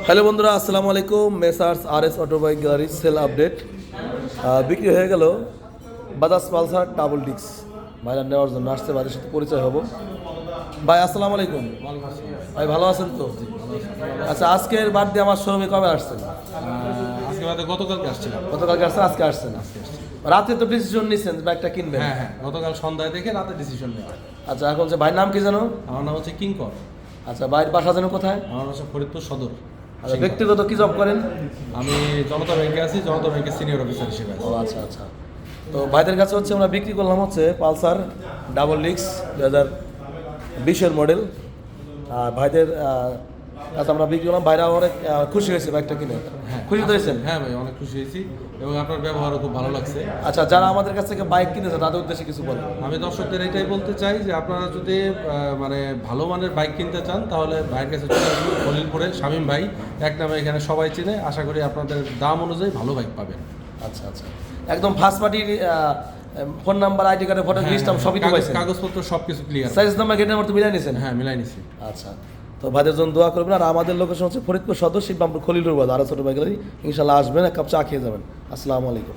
Hello বন্ধুরা, আসসালামু আলাইকুম। Messrs RS autobike gallery sell update বিক্রি হয়ে গেল বাজাজ পালসার ডাবল ডিক্স। ভাইরা নেওয়ার জন্য আসছে, ভাইয়ের সাথে পরিচয় হব। ভাই আসসালামু আলাইকুম। ভাই ভালো আছেন তো? আচ্ছা, আজকের বার্থডে আমার শোরুমে কবে আসছেন? আজকে বাদে গতকালকে আসছিলাম। গতকালকে আসছেন, আজকে আসছেন? রাতে তো ডিসিশন নিচ্ছেন বাইকটা কিনবেন। হ্যাঁ, গতকাল সন্ধ্যায় দেখে রাতে ডিসিশন নেওয়া। আচ্ছা, এখন যে ভাইয়ের নাম কি জানো? আমার নাম হচ্ছে কিঙ্কর। আচ্ছা, ভাইয়ের বাসা যেন কোথায়? আমার হচ্ছে ফরিদপুর সদর। আচ্ছা, ব্যক্তিগত কি জব করেন? আমি জনতা ব্যাংকে আছি, জনতা ব্যাংকের সিনিয়র অফিসার হিসেবে আছি। ও আচ্ছা আচ্ছা। তো ভাইদের কাছে হচ্ছে আমরা বিক্রি করলাম হচ্ছে পালসার ডাবল ডিক্স 2020-এর মডেল। আর ভাইদের কাছে আমরা বিক্রি করলাম। ভাইরা অনেক খুশি হয়েছে বাইকটা কিনে। খুশি তো হয়েছেন? হ্যাঁ ভাই, অনেক খুশি হয়েছি এবং আপনার ব্যবহারও খুব ভালো লাগছে। আচ্ছা, যারা আমাদের কাছ থেকে বাইক কিনেছে তাদের উদ্দেশ্যে কিছু বলেন। আমি দর্শকদের এটাই বলতে চাই যে আপনারা যদি মানে ভালো মানের বাইক কিনতে চান তাহলে ভাইয়ের কাছে চলে আসবেন। খলিলপুরে শামীম ভাই এক নামে এখানে সবাই চিনে। আশা করি আপনাদের দাম অনুযায়ী ভালো বাইক পাবেন। আচ্ছা আচ্ছা, একদম ফার্স্ট পার্টির ফোন নাম্বার, আইডি কার্ডের ফটো লিস্ট সবই তো পাইছেন? কাগজপত্র সব কিছু clear. Size number, gate number তো মিলাই নিয়েছেন? হ্যাঁ, মিলাই নিছি। আচ্ছা, তো ভাইদের জন্য দোয়া করবেন। আর আমাদের লোকেশন হচ্ছে ফরিদপুর সদর, শিবরামপুর, খলিলুর বাজার, RS অটোবাইক গ্যালারি। ইনশাল্লাহ আসবেন, এক কাপ চা খেয়ে যাবেন। আসসালামু আলাইকুম।